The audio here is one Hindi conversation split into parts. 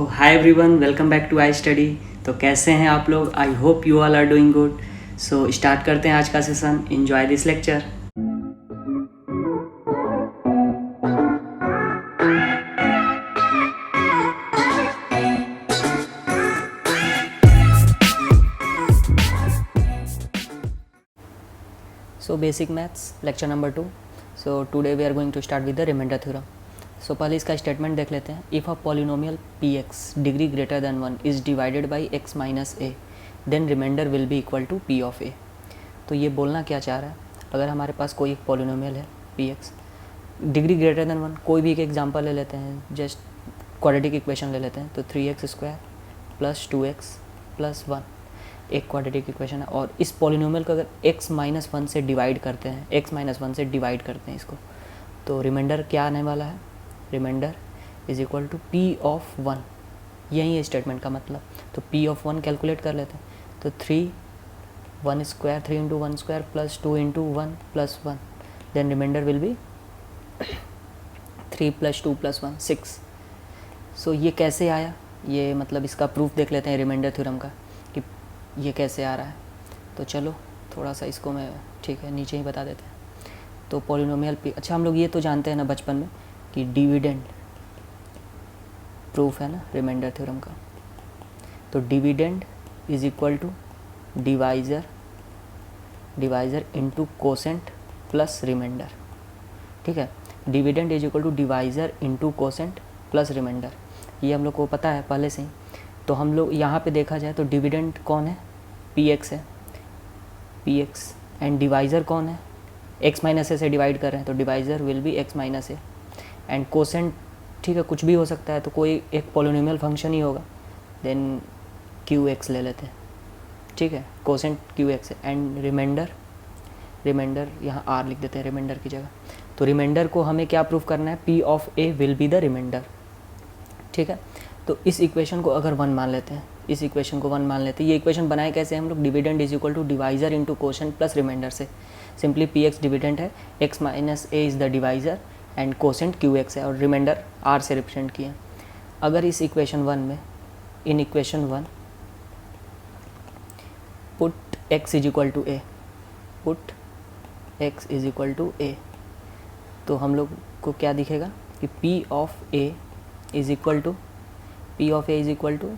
Hi everyone, welcome back to I study. तो कैसे हैं आप लोग? I hope you all are doing good. So start करते हैं आज का session. Enjoy this lecture. So basic maths lecture number 2। So today we are going to start with the remainder theorem. So पहले इसका स्टेटमेंट देख लेते हैं। If a polynomial P x degree greater than 1 is divided by x minus a, then remainder will be equal to p of a. तो ये बोलना क्या चाह रहा है, अगर हमारे पास कोई एक पॉलिनोमियल है P x degree greater than 1, कोई भी एक एग्जांपल ले लेते हैं, जस्ट क्वाड्रेटिक इक्वेशन ले लेते हैं। तो 3x² प्लस 2x प्लस 1 एक क्वाड्रेटिक इक्वेशन है, और इस पॉलिनोमियल को अगर x माइनस 1 से डिवाइड करते हैं, x माइनस 1 से डिवाइड करते हैं इसको, तो रिमाइंडर क्या आने वाला है? Remainder is equal to p of 1। यही है स्टेटमेंट का मतलब। तो p ऑफ 1 कैलकुलेट कर लेते हैं। तो 1 square 3 into 1 square plus 2 into 1 plus 1, then remainder will be 3 plus 2 plus 1 6। So ये कैसे आया, ये मतलब इसका प्रूफ देख लेते हैं रिमाइंडर थ्योरम का कि ये कैसे आ रहा है। तो चलो थोड़ा सा इसको मैं नीचे ही बता देते हैं। तो पॉलिनोमियल पी, अच्छा हम लोग ये तो जानते हैं ना बचपन में कि डिविडेंड प्रूफ है ना रिमाइंडर थ्योरम का। तो dividend is equal to divisor into quotient plus remainder. ठीक है, dividend is equal to divisor into quotient plus remainder, ये हम लोग को पता है पहले से ही। तो हम लोग यहाँ पे देखा जाए तो डिविडेंड कौन है? पी एक्स है, पी एक्स, एंड डिवाइज़र कौन है? एक्स माइनस ए से डिवाइड कर रहे हैं तो divisor will be x minus A, and quotient ठीक है कुछ भी हो सकता है, तो कोई एक पॉलिनोमियल फंक्शन ही होगा, देन क्यू एक्स ले लेते हैं। ठीक है, कोसेंट क्यू एक्स है, एंड रिमाइंडर यहाँ आर लिख देते हैं रिमाइंडर की जगह। तो रिमाइंडर को हमें क्या प्रूफ करना है? P of A will be the remainder. ठीक है, तो इस इक्वेशन को अगर 1 मान लेते हैं, इस इक्वेशन को 1 मान लेते हैं। ये इक्वेशन बनाए कैसे हम लोग? Dividend is equal to divisor into quotient plus remainder से। सिंपली पी एक्स डिविडेंड है, X minus A is the divisor, and quotient Q X है, और रिमाइंडर आर से रिप्रेजेंट किया। अगर इस इक्वेशन 1 में, in equation 1 put x is equal to a, put x is equal to a, तो हम लोग को क्या दिखेगा कि p of a is equal to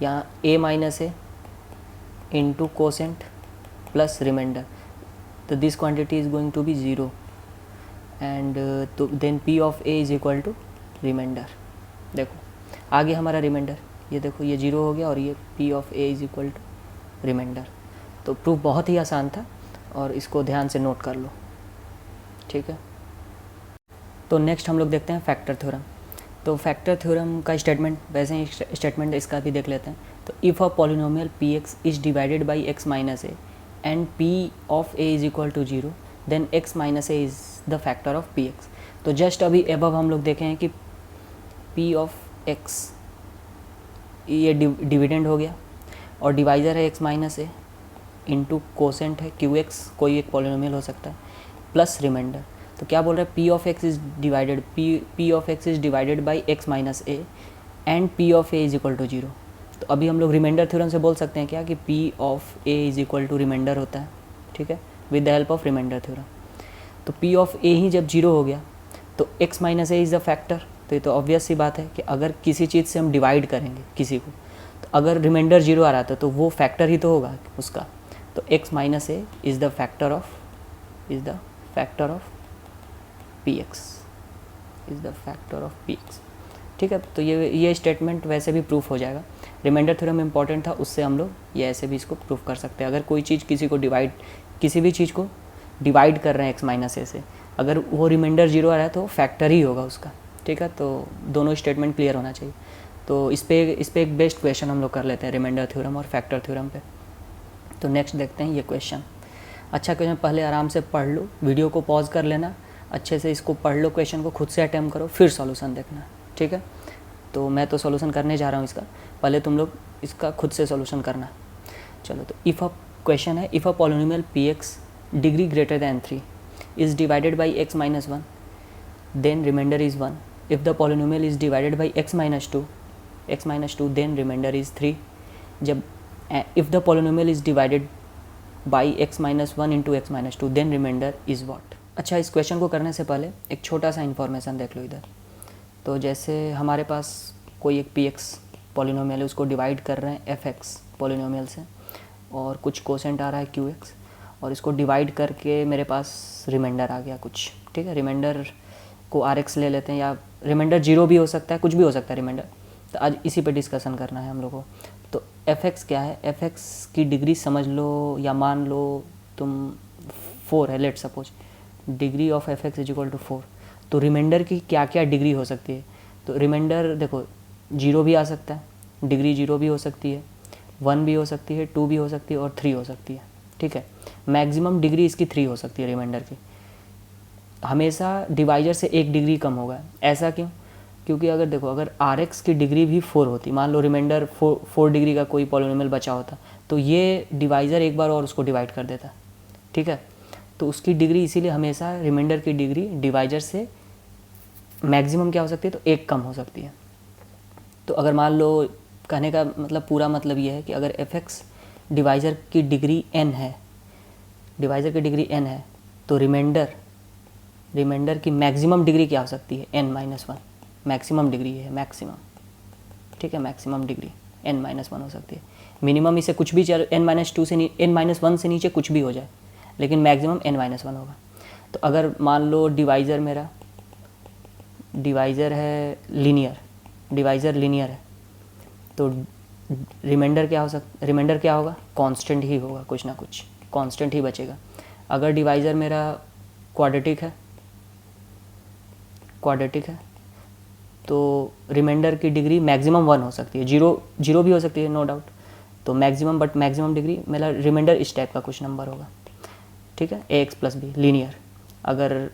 यहाँ a minus a into quotient plus remainder. तो this quantity is going to be 0, and तो then p of a is equal to remainder. देखो आगे हमारा रिमाइंडर, ये देखो ये 0 हो गया, और ये p of a is equal to remainder. तो प्रूफ बहुत ही आसान था, और इसको ध्यान से नोट कर लो। ठीक है, तो नेक्स्ट हम लोग देखते हैं फैक्टर थ्योरम। तो फैक्टर थ्योरम का स्टेटमेंट, वैसे ही स्टेटमेंट इसका भी देख लेते हैं। तो if a polynomial P X is divided by x minus A and P of A is equal to 0, then X minus A is the factor of P X. तो जस्ट अभी एबव हम लोग देखे हैं कि पी ऑफ एक्स ये डिविडेंड हो गया, और डिवाइज़र है X minus a, into quotient है क्यू एक्स, कोई एक पॉलिनोमियल हो सकता है, प्लस रिमाइंडर। तो क्या बोल रहा है? P of X is divided by x minus A and P of A is equal to 0। तो अभी हम लोग रिमाइंडर थ्योरम से बोल सकते हैं क्या कि P of A is equal to remainder होता है। ठीक है, with the help of remainder theorem. तो पी ऑफ ए ही जब 0 हो गया तो X minus A is the factor. तो ये तो ऑब्वियस सी बात है कि अगर किसी चीज़ से हम डिवाइड करेंगे किसी को, तो अगर रिमाइंडर 0 आ रहा था तो वो फैक्टर ही तो होगा उसका। तो x minus A is the factor of P x, is the factor of P x. ठीक है, तो ये स्टेटमेंट वैसे भी प्रूफ हो जाएगा। रिमाइंडर थ्योरम इंपॉर्टेंट था, उससे हम लोग ये ऐसे भी इसको प्रूफ कर सकते हैं। अगर कोई चीज़ किसी भी चीज़ को डिवाइड कर रहे हैं x माइनस ए से, अगर वो रिमाइंडर 0 आ रहा है तो फैक्टर ही होगा उसका। ठीक है, तो दोनों स्टेटमेंट क्लियर होना चाहिए। तो इस पे एक बेस्ट क्वेश्चन हम लोग कर लेते हैं रिमाइंडर थ्योरम और फैक्टर थ्योरम पे। तो नेक्स्ट देखते हैं ये क्वेश्चन। अच्छा क्वेश्चन, पहले आराम से पढ़ लो, वीडियो को पॉज कर लेना, अच्छे से इसको पढ़ लो, क्वेश्चन को खुद से अटैम्प्ट करो, फिर सॉल्यूशन देखना। ठीक है, तो मैं तो सॉल्यूशन करने जा रहा हूँ इसका, पहले तुम लोग इसका खुद से सॉल्यूशन करना। चलो, तो इफ़ अ क्वेश्चन है, if a polynomial P x degree greater than 3 is divided by x minus 1, then remainder is 1। If the polynomial is divided by x minus 2, x minus two then remainder is 3. जब if the polynomial is divided by x minus one into X minus two then remainder is what. अच्छा, इस क्वेश्चन को करने से पहले एक छोटा सा इन्फॉर्मेशन देख लो इधर. तो जैसे हमारे पास कोई एक px पोलिनोमियल है, उसको डिवाइड कर रहे हैं fx पोलिनोमियल से, और कुछ कोसेंट आ रहा है qx, और इसको डिवाइड करके मेरे पास रिमाइंडर आ गया कुछ. ठीक है, रिमाइंडर को rx ले लेते हैं, या रिमाइंडर 0 भी हो सकता है, कुछ भी हो सकता है रिमाइंडर. तो आज इसी पे डिस्कशन करना है हम लोग को. तो fx क्या है, fx की डिग्री समझ लो या मान लो तुम 4 है, let suppose degree of fx is equal to 4. तो रिमाइंडर की क्या क्या डिग्री हो सकती है. तो रिमाइंडर देखो 0 भी आ सकता है, डिग्री 0 भी हो सकती है, 1 भी हो सकती है, 2 भी हो सकती है, और 3 हो सकती है. ठीक है, मैक्सिमम डिग्री इसकी 3 हो सकती है रिमाइंडर की. हमेशा डिवाइजर से 1 डिग्री कम होगा. ऐसा क्यों? क्योंकि अगर देखो, अगर rx की डिग्री भी 4 होती, मान लो रिमाइंडर 4 डिग्री का कोई पॉलिनोमियल बचा होता, तो ये डिवाइजर एक बार और उसको डिवाइड कर देता. ठीक है, तो उसकी डिग्री इसीलिए हमेशा रिमाइंडर की डिग्री डिवाइजर से मैक्सिमम क्या हो सकती है, तो 1 कम हो सकती है. तो अगर मान लो, कहने का मतलब पूरा मतलब ये है कि अगर fx डिवाइजर की डिग्री n है, डिवाइजर की डिग्री n है, तो रिमाइंडर की मैक्सिमम डिग्री क्या हो सकती है, n minus one. Maximum degree है, मैक्सिमम. ठीक है, maximum degree n minus one हो सकती है. मिनिमम इसे कुछ भी चलो, n माइनस टू से n माइनस वन से नीचे कुछ भी हो जाए, लेकिन मैक्सिमम n माइनस वन होगा. तो अगर मान लो डिवाइजर मेरा डिवाइजर है लीनियर, डिवाइजर लीनियर है, तो रिमाइंडर क्या हो सकता, रिमाइंडर क्या होगा, कांस्टेंट ही होगा, कुछ ना कुछ कांस्टेंट ही बचेगा. अगर डिवाइजर मेरा क्वाड्रेटिक है, तो रिमाइंडर की डिग्री मैक्सिमम 1 हो सकती है, 0 भी हो सकती है, नो डाउट. तो मैक्सिमम, बट मैक्सिमम डिग्री मेरा रिमाइंडर इस टाइप का कुछ नंबर होगा. ठीक है, ax प्लस बी लीनियर. अगर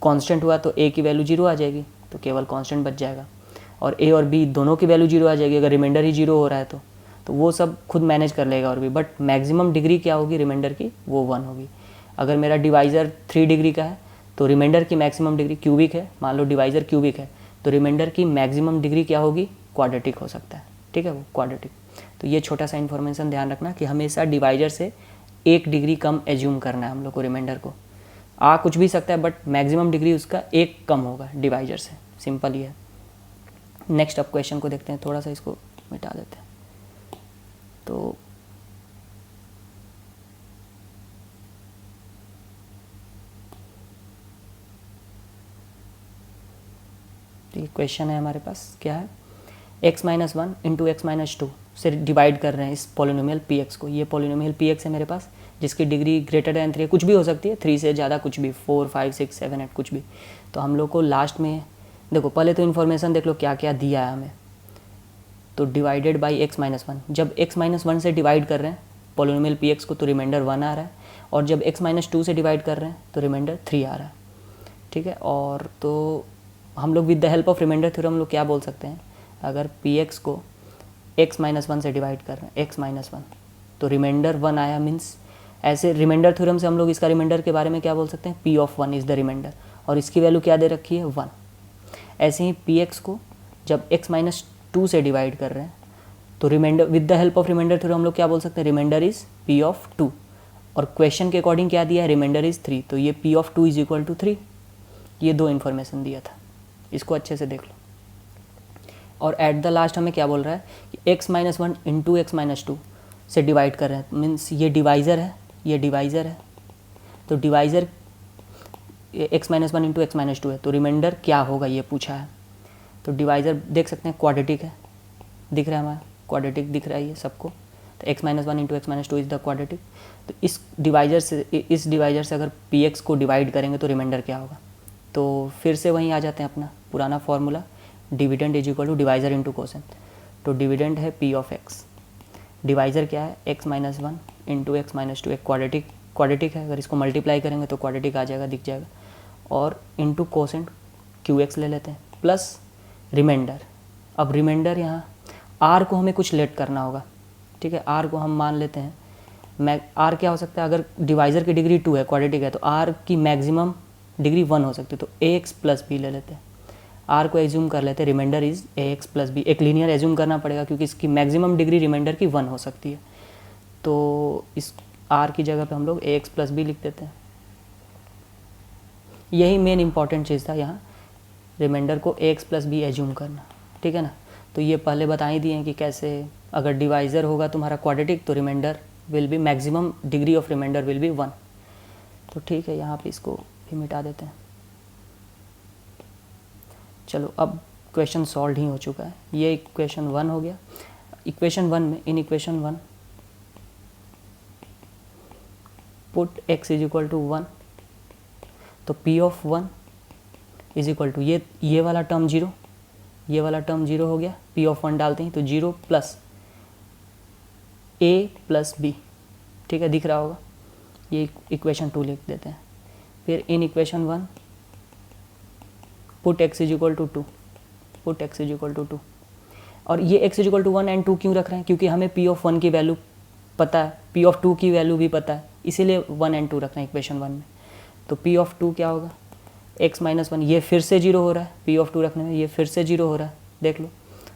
कांस्टेंट हुआ तो a की वैल्यू 0 आ जाएगी, तो केवल कांस्टेंट बच जाएगा, और a और b दोनों की वैल्यू 0 आ जाएगी. अगर रिमाइंडर ही 0 हो रहा है तो वो सब खुद मैनेज कर लेगा और भी, बट मैक्सिमम डिग्री क्या होगी रिमाइंडर की, वो 1 होगी. अगर मेरा डिवाइजर 3 डिग्री का है, तो रिमाइंडर की मैक्सिमम डिग्री क्यूबिक है, मान लो डिवाइजर क्यूबिक है, तो रिमाइंडर की मैक्सिमम डिग्री क्या होगी, क्वाड्रेटिक हो सकता है. ठीक है, वो क्वाड्रेटिक. तो ये छोटा सा इन्फॉर्मेशन ध्यान रखना कि हमेशा डिवाइजर से 1 डिग्री कम एज्यूम करना है हम लोग को. रिमाइंडर को आ कुछ भी सकता है, बट मैक्सिमम डिग्री उसका 1 कम होगा डिवाइजर से. सिंपल ही है. नेक्स्ट अब क्वेश्चन को देखते हैं, थोड़ा सा इसको मिटा देते हैं. तो ये क्वेश्चन है हमारे पास, क्या है, x minus one into X minus two से डिवाइड कर रहे हैं इस पोलिनोमियल px को. ये पोलिनोमियल px है मेरे पास, जिसकी डिग्री ग्रेटर दैन 3, कुछ भी हो सकती है, 3 से ज़्यादा कुछ भी, 4, 5, 6, 7, 8 कुछ भी. तो हम लोग को लास्ट में देखो, पहले तो इन्फॉर्मेशन देख लो क्या क्या दिया है हमें. तो divided by x minus one, जब एक्स माइनस वन से डिवाइड कर रहे हैं पोलिनोमियल px को, तो रिमाइंडर 1 आ रहा है, और जब एक्स माइनस टू से डिवाइड कर रहे हैं तो रिमाइंडर 3 आ रहा है. ठीक है, और तो हम लोग with the help of remainder theorem हम लोग क्या बोल सकते हैं, अगर px को x माइनस वन से डिवाइड कर रहे हैं, x माइनस वन, तो रिमाइंडर 1 आया, मीन्स ऐसे रिमाइंडर थ्योरम से हम लोग इसका रिमाइंडर के बारे में क्या बोल सकते हैं, p of 1 is the remainder, और इसकी वैल्यू क्या दे रखी है, 1. ऐसे ही px को जब x माइनस टू से डिवाइड कर रहे हैं, तो remainder with the help of remainder theorem हम लोग क्या बोल सकते हैं, रिमाइंडर इज़ p ऑफ 2, और क्वेश्चन के अकॉर्डिंग क्या दिया है, रिमाइंडर इज़ 3, तो ये p of 2 is equal to 3. ये 2 इन्फॉर्मेशन दिया था, इसको अच्छे से देख लो. और एट द लास्ट हमें क्या बोल रहा है कि x minus one into X minus two से डिवाइड कर रहे हैं, मीन्स ये डिवाइज़र है, ये डिवाइज़र है. तो divisor x minus one into X minus to है, तो रिमाइंडर क्या होगा ये पूछा है. तो डिवाइज़र देख सकते हैं क्वाड्रेटिक है, दिख रहा है हमारा, क्वाड्रेटिक दिख रहा है ये सबको. तो x minus one into X minus two is the quadratic. तो इस डिवाइज़र से अगर px को डिवाइड करेंगे तो रिमाइंडर क्या होगा. तो फिर से वहीं आ जाते हैं अपना पुराना formula, dividend is equal to divisor into quotient. तो डिविडेंड है p ऑफ x, डिवाइज़र क्या है x minus one into X minus two, एक क्वाड्रेटिक है, अगर इसको मल्टीप्लाई करेंगे तो क्वाड्रेटिक आ जाएगा, दिख जाएगा, और इंटू कोसेंट qx ले लेते हैं, प्लस रिमाइंडर. अब रिमाइंडर यहाँ r को हमें कुछ लेट करना होगा. ठीक है, r को हम मान लेते हैं, r क्या हो सकता है, अगर डिवाइज़र की डिग्री 2 है, क्वाड्रेटिक है, तो r की मैक्सिमम डिग्री 1 हो सकती है, तो ax प्लस b ले लेते हैं. आर को एज्यूम कर लेते, remainder is A X plus B. एक लीनियर एज्यूम करना पड़ेगा क्योंकि इसकी मैक्सिमम डिग्री रिमाइंडर की 1 हो सकती है, तो इस आर की जगह पे हम लोग ए एक्स प्लस बी लिख देते हैं। यही मेन इंपॉर्टेंट चीज़ था यहाँ, रिमाइंडर को ए एक्स प्लस बी एज्यूम करना, ठीक है ना। तो ये पहले बता ही दिए हैं कि कैसे, अगर डिवाइज़र होगा तुम्हारा क्वाड्रेटिक तो remainder will be, maximum degree of remainder will be 1। तो ठीक है, यहाँ पे इसको भी मिटा देते हैं। चलो अब क्वेश्चन सॉल्व ही हो चुका है। ये इक्वेशन 1 हो गया। इक्वेशन 1 में, in equation 1 put x is equal to 1, तो p of 1 is equal to ये वाला टर्म 0, ये वाला टर्म 0 हो गया। p ऑफ 1 डालते हैं तो 0 प्लस a प्लस b, ठीक है, दिख रहा होगा। ये इक्वेशन 2 लिख देते हैं। फिर in equation 1 put x is equal to 2, put x is equal to 2। और ये x is equal to 1 and 2 क्यों रख रहे हैं? क्योंकि हमें p ऑफ 1 की वैल्यू पता है, p ऑफ 2 की वैल्यू भी पता है, इसीलिए 1 एंड 2 रख रहे हैं इक्वेशन 1 में। तो p ऑफ 2 क्या होगा? x माइनस 1, ये फिर से 0 हो रहा है, p ऑफ 2 रखने में ये फिर से 0 हो रहा है, देख लो।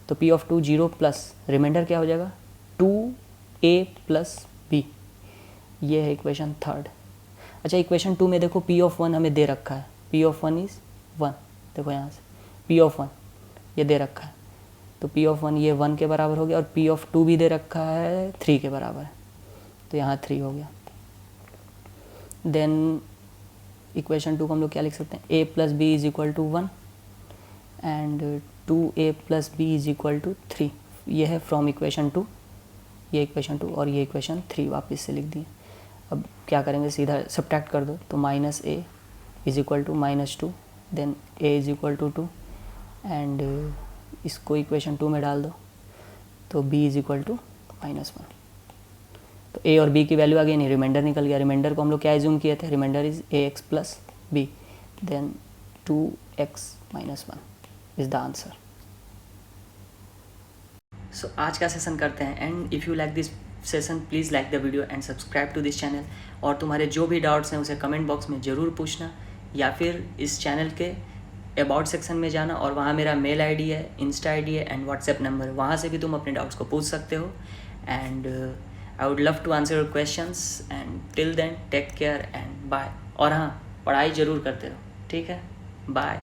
तो p ऑफ 2 0 प्लस रिमाइंडर क्या हो जाएगा? 2a plus b। ये है इक्वेशन 3। अच्छा, इक्वेशन 2 में देखो p ऑफ 1 हमें दे रखा है, p ऑफ 1 इज़ 1, देखो यहाँ से p ऑफ 1 ये दे रखा है, तो p ऑफ 1 ये 1 के बराबर हो गया, और p ऑफ 2 भी दे रखा है 3 के बराबर है, तो यहाँ 3 हो गया। देन इक्वेशन 2 को हम लोग क्या लिख सकते हैं? a plus B is equal to 1 and 2a plus B is equal to 3। ये है फ्रॉम इक्वेशन 2, ये इक्वेशन 2 और ये इक्वेशन 3 वापस से लिख दिए। अब क्या करेंगे? सीधा सब्ट्रैक्ट कर दो, तो minus a is equal to -2, then a is equal to 2 and इसको इक्वेशन 2 में डाल दो, तो b इज इक्वल टू -1। तो a और b की वैल्यू आ गई, नहीं रिमाइंडर निकल गया। रिमाइंडर को हम लोग क्या एज्यूम किए थे? Remainder is ax plus b, then 2x minus 1 is the answer. So आज का सेशन करते हैं and if you like this session please like the video and subscribe to this channel. और तुम्हारे जो भी डाउट्स हैं उसे कमेंट बॉक्स में ज़रूर पूछना, या फिर इस चैनल के अबाउट सेक्शन में जाना और वहाँ मेरा मेल आईडी है, इंस्टा आईडी है एंड व्हाट्सएप नंबर, वहाँ से भी तुम अपने डाउट्स को पूछ सकते हो। And I would love to answer your questions and till then take care and bye. और हाँ, पढ़ाई ज़रूर करते रहो, ठीक है, बाय।